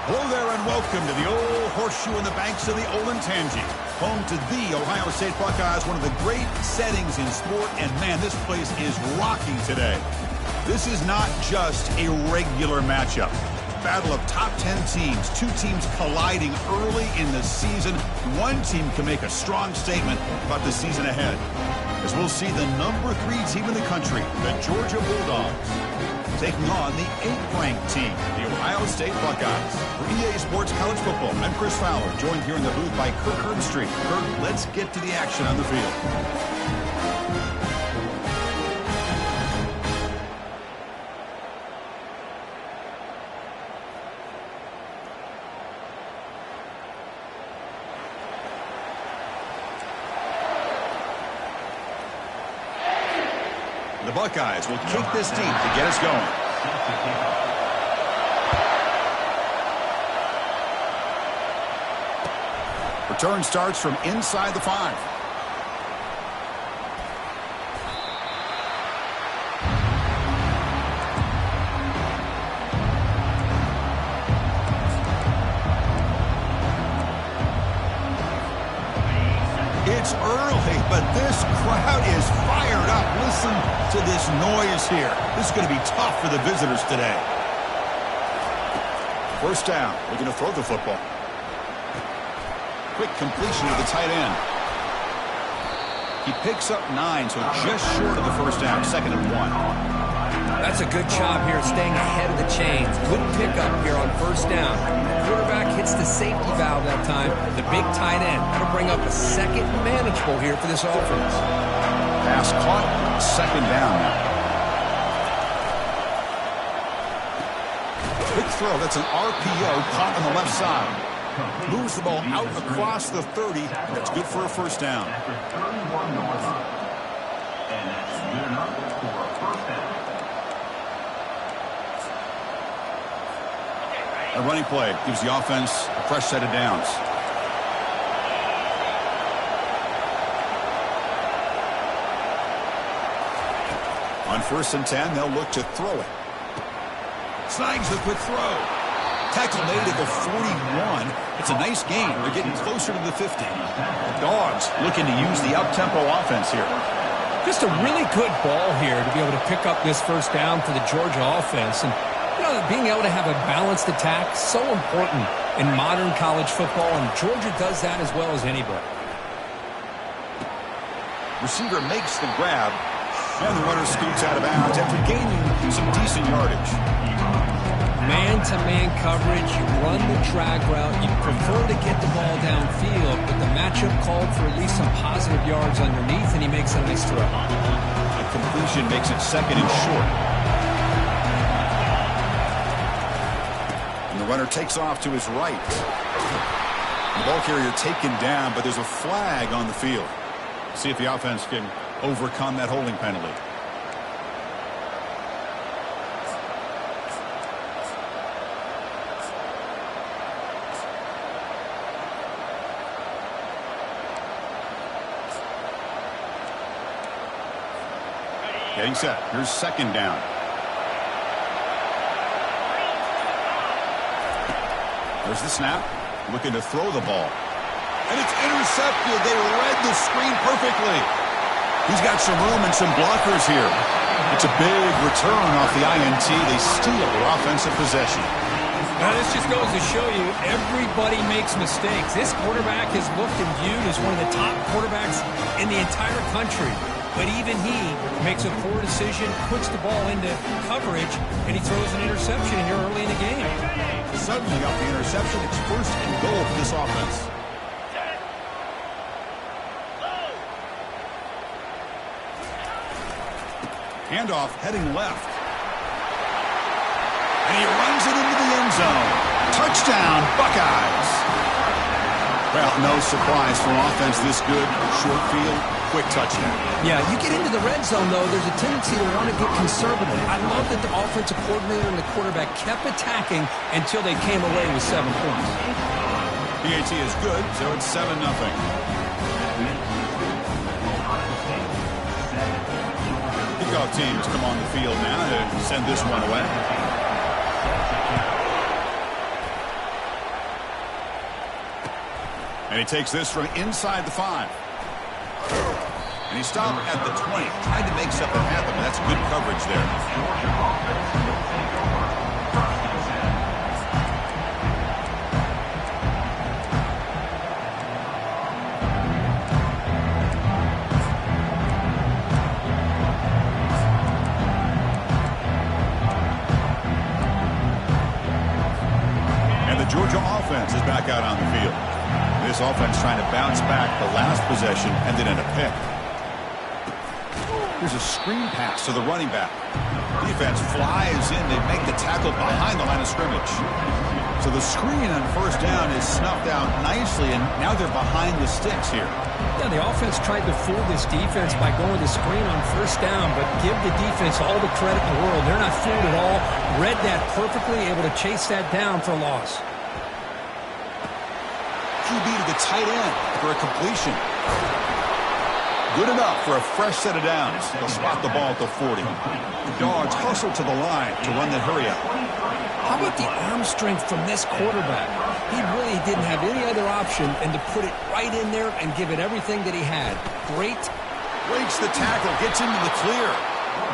Hello there and welcome to the old horseshoe on the banks of the Olentangy, home to the Ohio State Buckeyes, one of the great settings in sport, and man, this place is rocking today. This is not just a regular matchup. Battle of top 10 teams, two teams colliding early in the season. One team can make a strong statement about the season ahead, as we'll see the number 3 team in the country, the Georgia Bulldogs, taking on the 8th-ranked team, the Ohio State Buckeyes. For EA Sports College Football, I'm Chris Fowler, joined here in the booth by Kirk Herbstreit. Kirk, let's get to the action on the field. The Buckeyes will kick this deep to get us going. Return starts from inside the 5. It's early, but this crowd is fired up. Listen to this noise here. This is going to be tough for the visitors today. First down. We're going to throw the football. Quick completion to the tight end. He picks up 9, so just short of the first down. 2nd and 1. That's a good job here staying ahead of the chains. Good pickup here on first down. Quarterback hits the safety valve that time. The big tight end. That'll bring up a 2nd and manageable here for this offense. Pass caught. 2nd down now. Quick throw. That's an RPO caught on the left side. Moves the ball out across the 30. That's good for a first down. And that's good enough for a first down. A running play gives the offense a fresh set of downs. On 1st and 10, they'll look to throw it. Snags the quick throw. Tackle made at the 41. It's a nice gain. They're getting closer to the 50. The Dogs looking to use the up-tempo offense here. Just a really good ball here to be able to pick up this first down for the Georgia offense. And being able to have a balanced attack, so important in modern college football, and Georgia does that as well as anybody. Receiver makes the grab, and the runner scoots out of bounds after gaining some decent yardage. Man-to-man coverage, you run the drag route, you prefer to get the ball downfield, but the matchup called for at least some positive yards underneath, and he makes a nice throw. A completion makes it 2nd and short. The runner takes off to his right. The ball carrier taken down, but there's a flag on the field. See if the offense can overcome that holding penalty. Getting set. Here's 2nd down. There's the snap. Looking to throw the ball. And it's intercepted. They read the screen perfectly. He's got some room and some blockers here. It's a big return off the INT. They steal their offensive possession. Now, this just goes to show you everybody makes mistakes. This quarterback is looked and viewed as one of the top quarterbacks in the entire country. But even he makes a poor decision, puts the ball into coverage, and he throws an interception here early in the game. Suddenly got the interception. It's 1st and goal for this offense. Handoff heading left. And he runs it into the end zone. Touchdown, Buckeyes. Well, no surprise for an offense this good. Short field, quick touchdown. Yeah, you get into the red zone, though, there's a tendency to want to get conservative. I love that the offensive coordinator and the quarterback kept attacking until they came away with 7 points. PAT is good, so it's 7-0. Kickoff teams come on the field now to send this one away. And he takes this from inside the 5. And he stopped at the 20. Tried to make something happen, but that's good coverage there. Georgia offense will take over first and 10. Georgia offense is back out on the field. This offense trying to bounce back. The last possession ended in a pick. Here's a screen pass to the running back. Defense flies in. They make the tackle behind the line of scrimmage. So the screen on first down is snuffed out nicely, and now they're behind the sticks here. Yeah, the offense tried to fool this defense by going to screen on first down, but give the defense all the credit in the world. They're not fooled at all. Read that perfectly, able to chase that down for a loss. QB to the tight end for a completion. Good enough for a fresh set of downs. They'll spot the ball at the 40. Dogs hustle to the line to run the hurry up. How about the arm strength from this quarterback? He really didn't have any other option than to put it right in there and give it everything that he had. Great. Breaks the tackle, gets into the clear.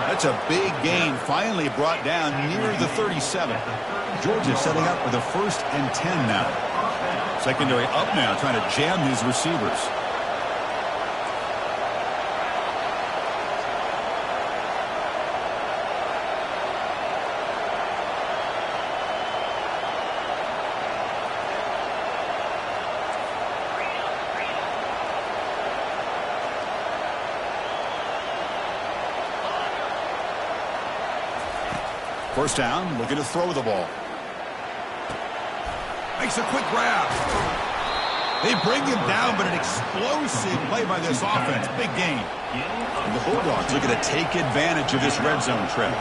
That's a big gain, finally brought down near the 37. Georgia setting up for the 1st and 10 now. Secondary up now, trying to jam his receivers. First down, looking to throw the ball. Makes a quick grab. They bring him down, but an explosive play by this offense. Big gain. And the Bulldogs looking to take advantage of this red zone trip.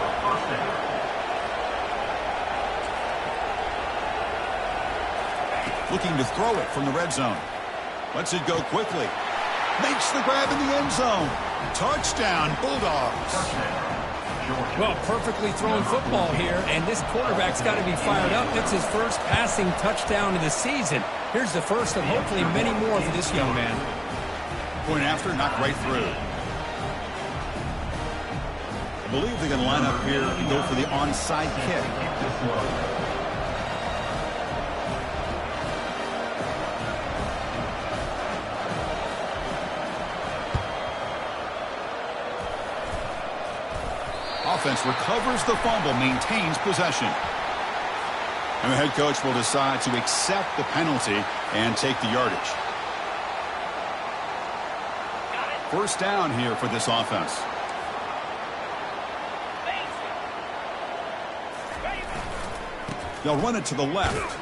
Looking to throw it from the red zone. Lets it go quickly. Makes the grab in the end zone. Touchdown, Bulldogs. Well, perfectly thrown football here, and this quarterback's got to be fired up. It's his first passing touchdown of the season. Here's the first of hopefully many more for this young man. Point after, knocked right through. I believe they're going to line up here and go for the onside kick. Offense recovers the fumble, maintains possession. And the head coach will decide to accept the penalty and take the yardage. First down here for this offense. They'll run it to the left.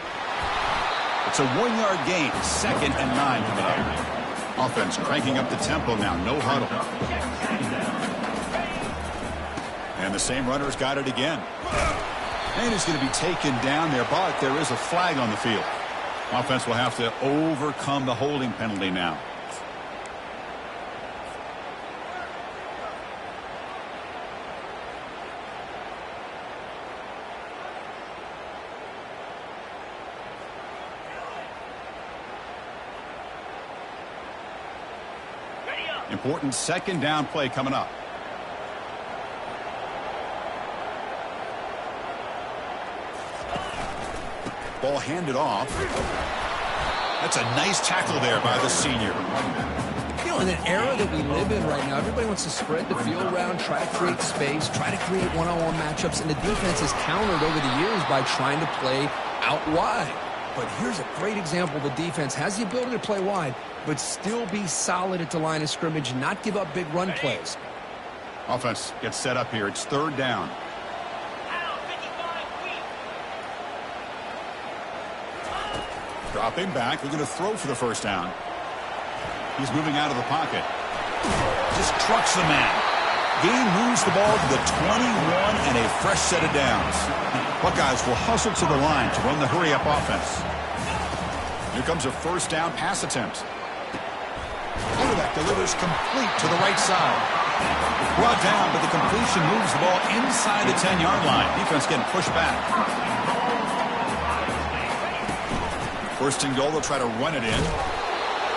It's a 1-yard gain, 2nd and 9 coming up. Offense cranking up the tempo now, no huddle. And the same runner's got it again. And he's going to be taken down there, but there is a flag on the field. Offense will have to overcome the holding penalty now. Important 2nd down play coming up. Ball handed off. That's a nice tackle there by the senior. You know, in an era that we live in right now, everybody wants to spread the field around, try to create space, try to create one-on-one matchups, and the defense has countered over the years by trying to play out wide. But here's a great example. The defense has the ability to play wide, but still be solid at the line of scrimmage, not give up big run plays. Offense gets set up here. It's 3rd down. Dropping back, looking to throw for the first down. He's moving out of the pocket. Just trucks the man. Gain moves the ball to the 21 and a fresh set of downs. Buckeyes will hustle to the line to run the hurry-up offense. Here comes a first down pass attempt. Quarterback delivers complete to the right side. Brought down, but the completion moves the ball inside the 10-yard line. Defense getting pushed back. First and goal, they'll try to run it in.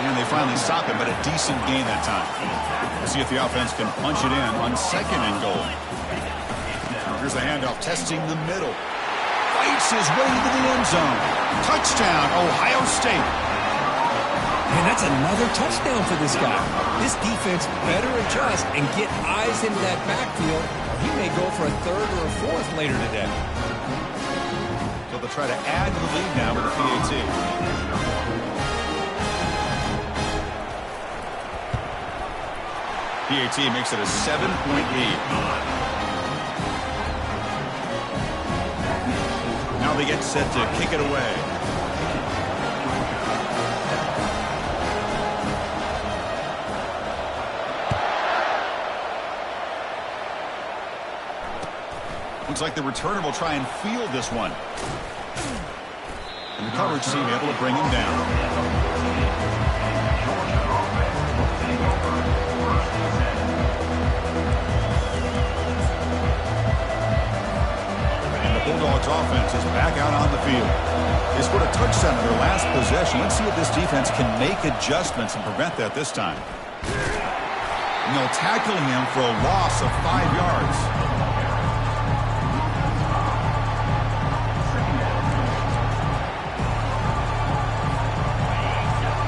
And they finally stop it, but a decent gain that time. We'll see if the offense can punch it in on 2nd and goal. Here's the handoff, testing the middle. Fights his way to the end zone. Touchdown, Ohio State. And that's another touchdown for this guy. This defense better adjust and get eyes into that backfield. He may go for a 3rd or a 4th later today. So they'll try to add to the lead now with the PAT. PAT makes it a 7-point lead. Now they get set to kick it away. Looks like the returner will try and field this one. And the coverage team able to bring him down. Bulldogs offense is back out on the field. They scored a touchdown in their last possession. Let's see if this defense can make adjustments and prevent that this time. And they'll tackle him for a loss of 5 yards.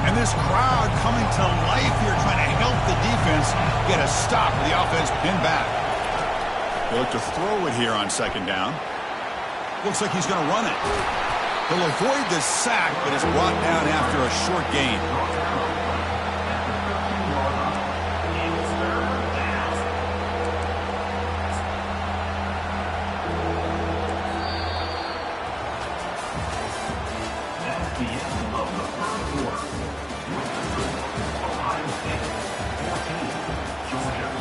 And this crowd coming to life here trying to help the defense get a stop with the offense pinned back. They look to throw it here on 2nd down. Looks like he's going to run it. He'll avoid the sack, but is brought down after a short gain. That's the end of the 1st quarter. Ohio State 14, Georgia.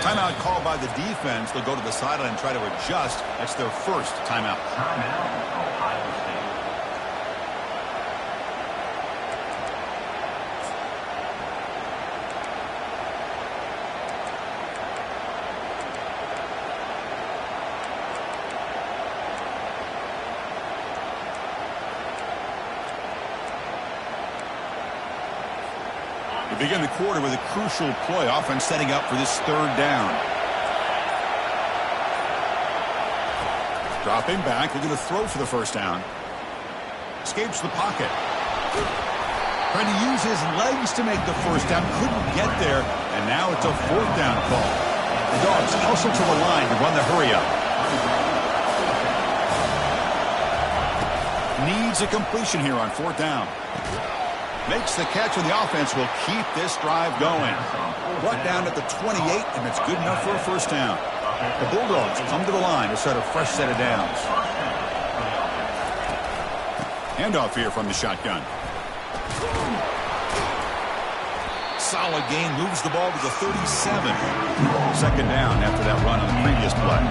Timeout called by the defense. They'll go to the sideline and try to adjust. That's their first timeout. Timeout, Ohio State. We begin the quarter with a crucial play. Offense setting up for this 3rd down. Dropping back. They're going to throw for the 1st down. Escapes the pocket. Trying to use his legs to make the 1st down. Couldn't get there. And now it's a 4th down call. The Dogs hustle to the line to run the hurry up. Needs a completion here on 4th down. Makes the catch, and the offense will keep this drive going. Brought down at the 28, and it's good enough for a 1st down. The Bulldogs come to the line to start a fresh set of downs. Handoff here from the shotgun. Solid gain, moves the ball to the 37. 2nd down after that run on the previous play.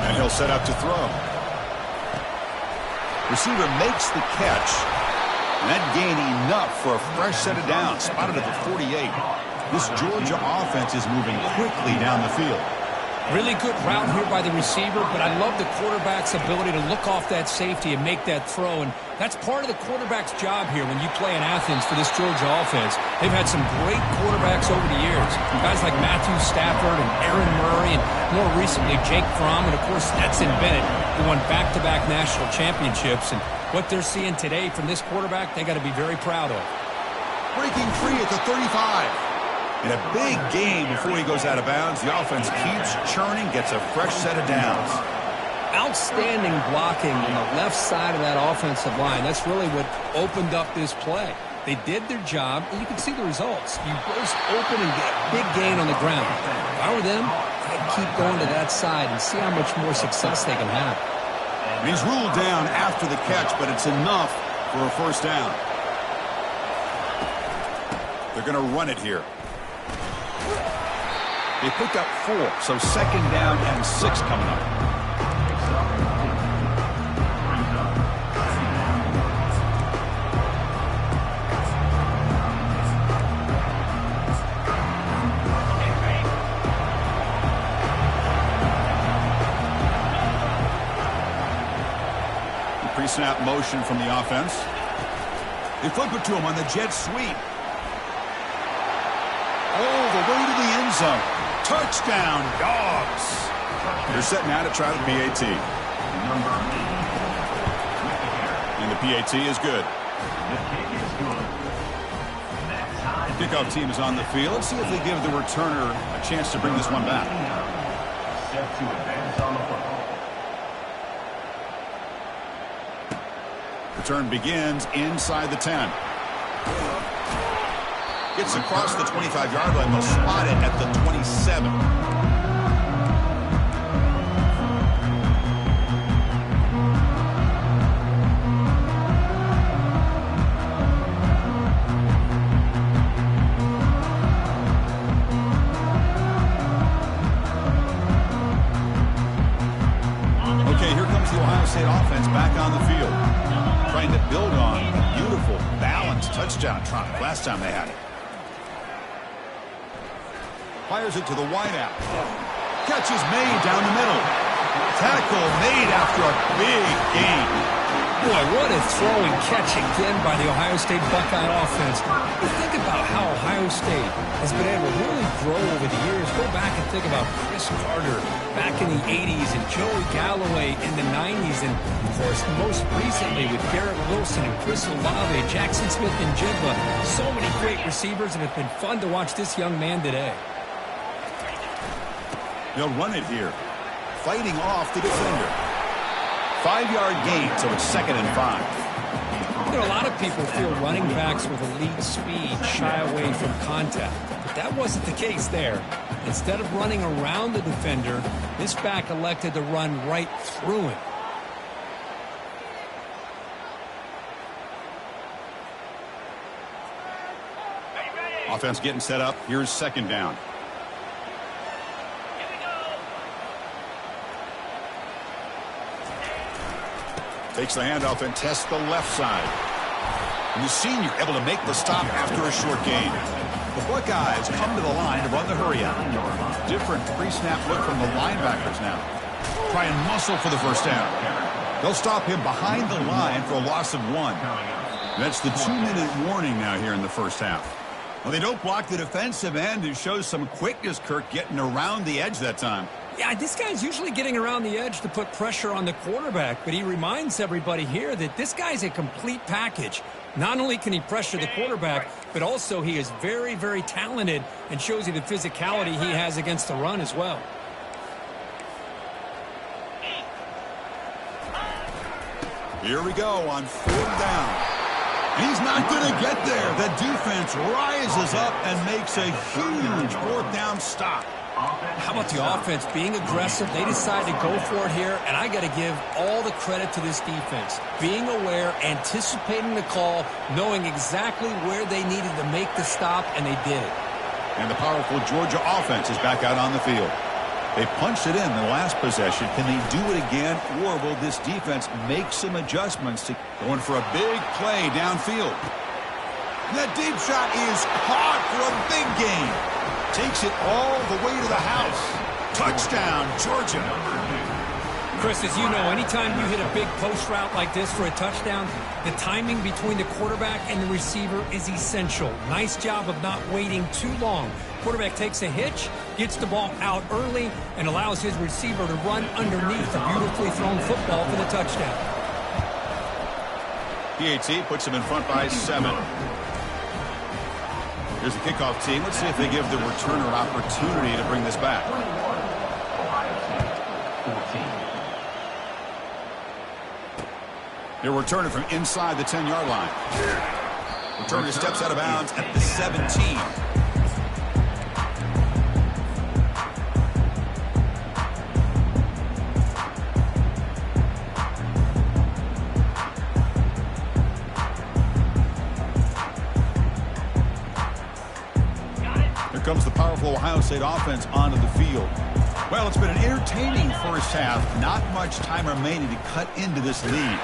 And he'll set up to throw. Receiver makes the catch. And that gain enough for a fresh set of downs. Spotted at the 48. This Georgia offense is moving quickly down the field. Really good route here by the receiver, but I love the quarterback's ability to look off that safety and make that throw. And that's part of the quarterback's job here when you play in Athens for this Georgia offense. They've had some great quarterbacks over the years. Guys like Matthew Stafford and Aaron Murray, and more recently Jake Fromm, and of course Stetson Bennett, who won back-to-back national championships. And what they're seeing today from this quarterback, they got to be very proud of. Breaking free at the 35. And a big gain before he goes out of bounds. The offense keeps churning, gets a fresh set of downs. Outstanding blocking on the left side of that offensive line. That's really what opened up this play. They did their job, and you can see the results. You burst open and get a big gain on the ground. If I were them, I'd keep going to that side and see how much more success they can have. And he's ruled down after the catch, but it's enough for a 1st down. They're going to run it here. They picked up 4, so 2nd down and 6 coming up. Pre-snap motion from the offense. They flip it to him on the jet sweep. Oh, the way to the end zone. Touchdown, Dogs. They're setting out to try the PAT. And the PAT is good. Kickoff team is on the field. Let's see if they give the returner a chance to bring this one back. Set to advance on the football. Return begins inside the 10. Gets across the 25-yard line. They'll spot it at the 27. State offense back on the field, trying to build on a beautiful, balanced touchdown try last time they had it. Fires it to the wideout. Catch is made down the middle. Tackle made after a big gain. Boy, what a throw and catch again by the Ohio State Buckeye offense. You think about how Ohio State has been able to really grow over the years. Go back and think about Chris Carter back in the 80s and Joey Galloway in the 90s. And, of course, most recently with Garrett Wilson and Chris Olave, Jackson Smith and Jigba. So many great receivers, and it's been fun to watch this young man today. They'll run it here. Fighting off the defender. 5-yard gain, so it's 2nd and 5. You know, a lot of people feel running backs with elite speed shy away from contact. But that wasn't the case there. Instead of running around the defender, this back elected to run right through him. Offense getting set up. Here's 2nd down. Takes the handoff and tests the left side. And the senior able to make the stop after a short gain. The Buckeyes come to the line to run the hurry out. Different pre-snap look from the linebackers now. Try and muscle for the first down. They'll stop him behind the line for a loss of 1. That's the 2-minute warning now here in the first half. Well, they don't block the defensive end. It shows some quickness, Kirk, getting around the edge that time. Yeah, this guy's usually getting around the edge to put pressure on the quarterback, but he reminds everybody here that this guy's a complete package. Not only can he pressure the quarterback, but also he is very, very talented and shows you the physicality he has against the run as well. Here we go on 4th down. He's not going to get there. The defense rises up and makes a huge 4th down stop. How about the offense being aggressive? They decide to go for it here, and I got to give all the credit to this defense. Being aware, anticipating the call, knowing exactly where they needed to make the stop, and they did it. And the powerful Georgia offense is back out on the field. They punched it in the last possession. Can they do it again, or will this defense make some adjustments to going for a big play downfield? And that deep shot is caught for a big gain. Takes it all the way to the house. Touchdown, Georgia. Chris, as you know, anytime you hit a big post route like this for a touchdown, the timing between the quarterback and the receiver is essential. Nice job of not waiting too long. Quarterback takes a hitch, gets the ball out early, and allows his receiver to run underneath a beautifully thrown football for the touchdown. PAT puts him in front by 7. Here's the kickoff team. Let's see if they give the returner an opportunity to bring this back. They're returning from inside the 10-yard line. Returner steps out of bounds at the 17. Comes the powerful Ohio State offense onto the field. Well, it's been an entertaining first half. Not much time remaining to cut into this lead.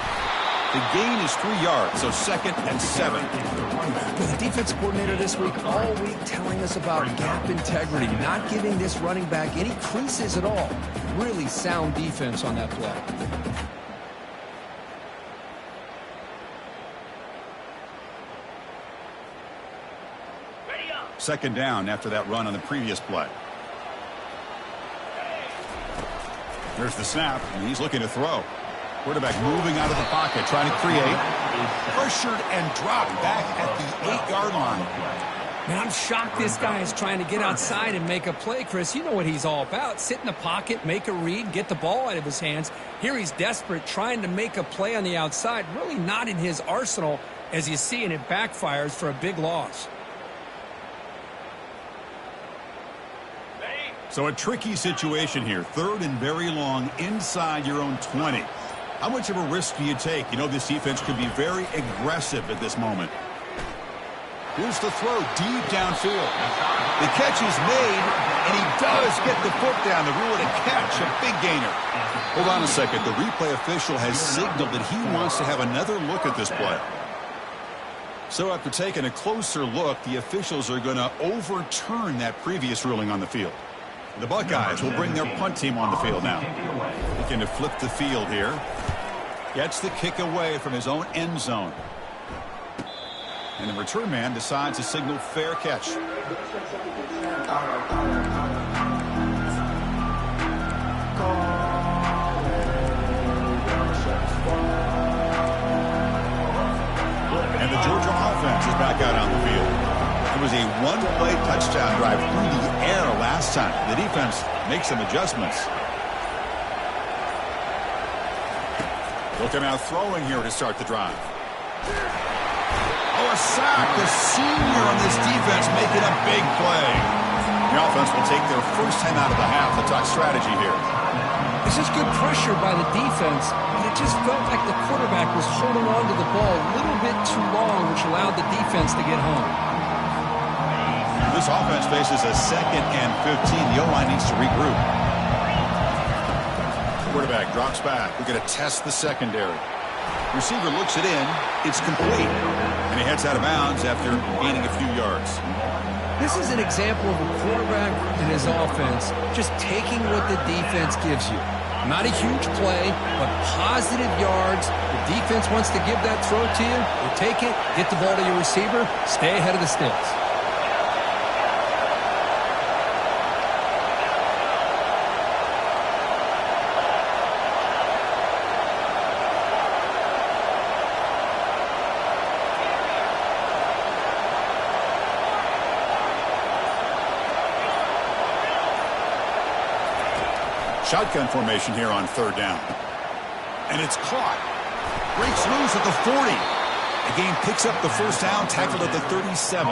The gain is 3 yards, so 2nd and 7. Well, the defense coordinator this week, all week, telling us about gap integrity, not giving this running back any creases at all. Really sound defense on that play. second down after that run on the previous play. There's the snap, and he's looking to throw. Quarterback moving out of the pocket, trying to create. Pressured and dropped back at the 8-yard line. Man, I'm shocked this guy is trying to get outside and make a play, Chris. You know what he's all about. Sit in the pocket, make a read, get the ball out of his hands. Here he's desperate, trying to make a play on the outside. Really not in his arsenal, as you see, and it backfires for a big loss. So a tricky situation here. Third and very long inside your own 20. How much of a risk do you take? You know this defense could be very aggressive at this moment. Here's the throw deep downfield. The catch is made, and he does get the foot down to rule it a catch, a big gainer. Hold on a second. The replay official has signaled that he wants to have another look at this play. So after taking a closer look, the officials are going to overturn that previous ruling on the field. The Buckeyes will bring their punt team on the field now. Looking to flip the field here. Gets the kick away from his own end zone. And the return man decides to signal fair catch. And the Georgia offense is back out on the field. It was a one-play touchdown drive through the air last time. The defense makes some adjustments. Looking out throwing here to start the drive. Oh, a sack. The senior on this defense making a big play. The offense will take their first 10 out of the half. Let's talk strategy here. This is good pressure by the defense, but it just felt like the quarterback was holding on to the ball a little bit too long, which allowed the defense to get home. This offense faces a 2nd and 15. The O-line needs to regroup. Quarterback drops back. We're going to test the secondary. Receiver looks it in. It's complete. And he heads out of bounds after gaining a few yards. This is an example of a quarterback and his offense just taking what the defense gives you. Not a huge play, but positive yards. The defense wants to give that throw to you. You take it, get the ball to your receiver, stay ahead of the sticks. Shotgun formation here on third down. And it's caught. Breaks loose at the 40. The game picks up the first down, tackled at the 37.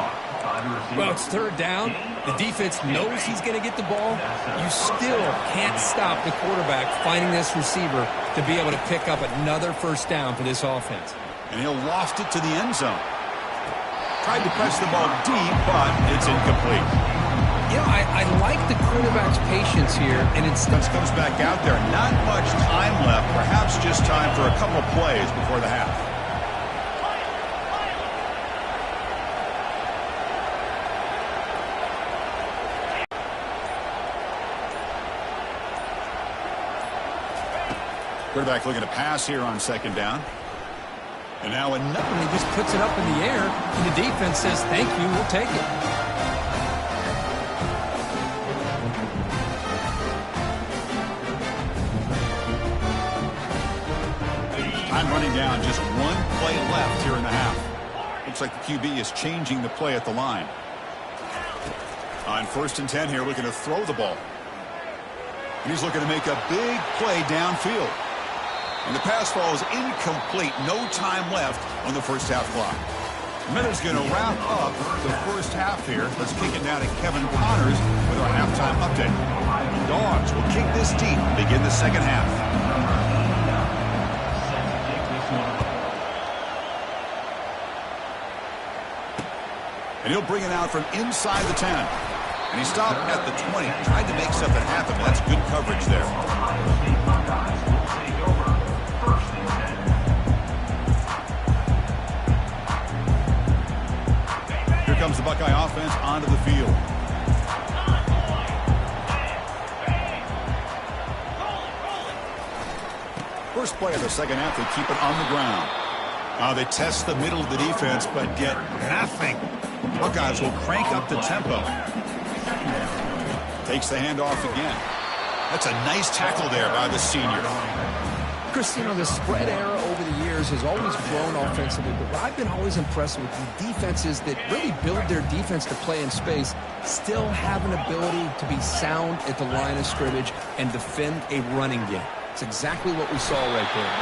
Well, it's third down. The defense knows he's going to get the ball. You still can't stop the quarterback finding this receiver to be able to pick up another first down for this offense. And he'll loft it to the end zone. Tried to press the ball deep, but it's incomplete. You know, I like the quarterback's patience here, and instead comes back out there. Not much time left. Perhaps just time for a couple plays before the half. Quarterback looking to pass here on second down. And now another. He just puts it up in the air, and the defense says, thank you, we'll take it. Time running down, just one play left here in the half. Looks like the QB is changing the play at the line. On 1st and 10 here, looking to throw the ball. And he's looking to make a big play downfield. And the pass ball is incomplete. No time left on the first half clock. Miller's going to wrap up the first half here. Let's kick it down to Kevin Connors with our halftime update. Dogs will kick this deep, begin the second half. And he'll bring it out from inside the 10. And he stopped at the 20. Tried to make something happen. That's good coverage there. Here comes the Buckeye offense onto the field. First play of the second half, they keep it on the ground. They test the middle of the defense, but get nothing. Buckeyes will crank up the tempo. Takes the handoff again. That's a nice tackle there by the senior. Chris, the spread era over the years has always grown offensively, but I've been always impressed with the defenses that really build their defense to play in space, still have an ability to be sound at the line of scrimmage and defend a running game. It's exactly what we saw right there.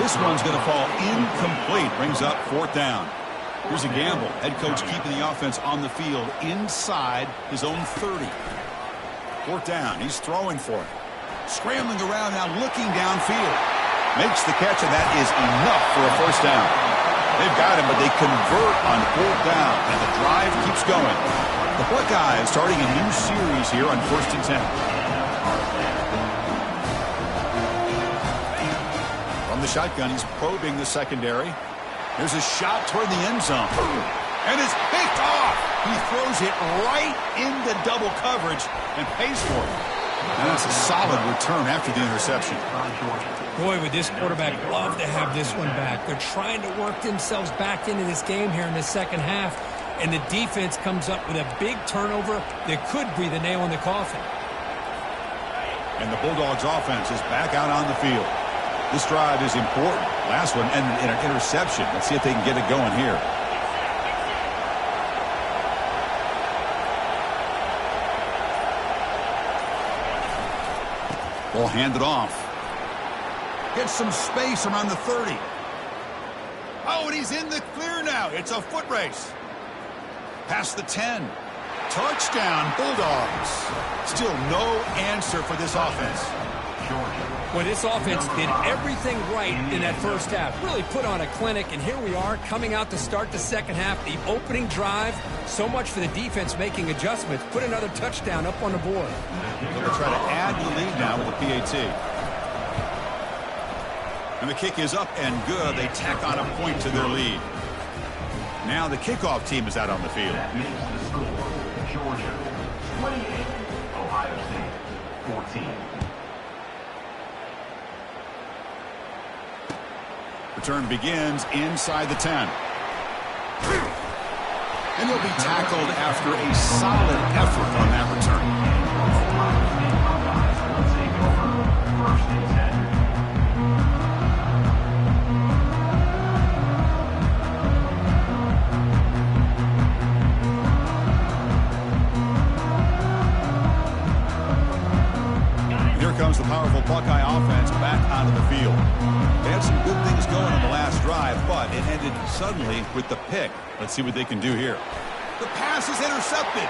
This one's going to fall incomplete. Brings up 4th down. Here's a gamble. Head coach keeping the offense on the field inside his own 30. 4th down. He's throwing for it. Scrambling around now, looking downfield. Makes the catch, and that is enough for a 1st down. They've got him, but they convert on 4th down, and the drive keeps going. The Buckeyes starting a new series here on 1st and 10. From the shotgun, he's probing the secondary. There's a shot toward the end zone. And it's picked off. He throws it right into double coverage and pays for it. And that's a solid return after the interception. Boy, would this quarterback love to have this one back. They're trying to work themselves back into this game here in the second half, and the defense comes up with a big turnover that could be the nail in the coffin. And the Bulldogs offense is back out on the field. This drive is important. Last one ended in an interception. Let's see if they can get it going here. Ball handed off. Gets some space around the 30. Oh, and he's in the clear now. It's a foot race. Past the 10. Touchdown, Bulldogs. Still no answer for this offense. Well, this offense did everything right in that first half. Really put on a clinic, and here we are coming out to start the second half. The opening drive, so much for the defense making adjustments. Put another touchdown up on the board. They'll try to add to the lead now with the PAT. And the kick is up and good. They tack on a point to their lead. Now the kickoff team is out on the field. Georgia 28, Ohio State 14. Return begins inside the 10. And he'll be tackled after a solid effort on that return. Here comes the powerful Buckeye offense back onto the field. They had some good things going on the last drive, but it ended suddenly with the pick. Let's see what they can do here. The pass is intercepted.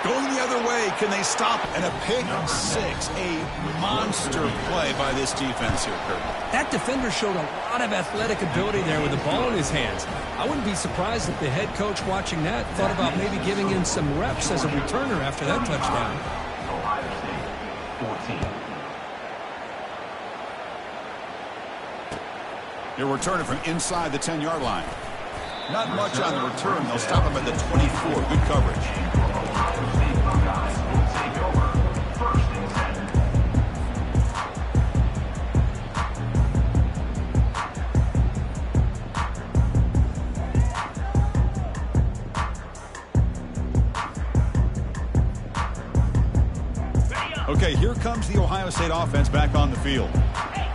Going the other way, can they stop? And a pick 6, a monster play by this defense here, Kurt. That defender showed a lot of athletic ability there with the ball in his hands. I wouldn't be surprised if the head coach watching that thought about maybe giving him some reps as a returner after that touchdown. Ohio State 14. They're returning from inside the 10-yard line. Not much on the return. They'll stop him at the 24. Good coverage. Ohio State Buckeyes will take over 1st and 10. Okay, here comes the Ohio State offense back on the field.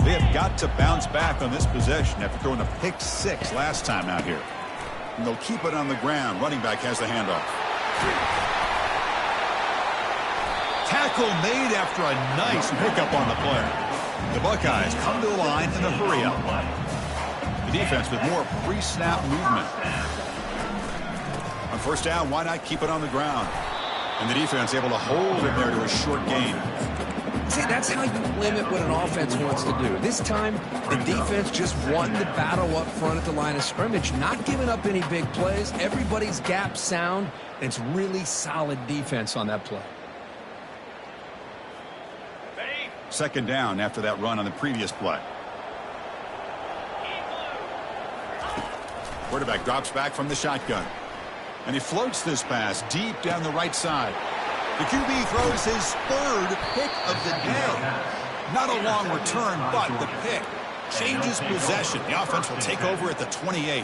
They have got to bounce back on this possession after throwing a pick 6 last time out here. And they'll keep it on the ground. Running back has the handoff. Tackle made after a nice pickup on the play. The Buckeyes come to the line in a hurry-up. The defense with more pre-snap movement. On 1st down, why not keep it on the ground? And the defense able to hold it there to a short gain. See, that's how you limit what an offense wants to do. This time, the defense just won the battle up front at the line of scrimmage, not giving up any big plays. Everybody's gap sound. It's really solid defense on that play. 2nd down after that run on the previous play. Quarterback drops back from the shotgun. And he floats this pass deep down the right side. The QB throws his 3rd pick of the day. Not a long return, but the pick. changes possession. The offense will take over at the 28.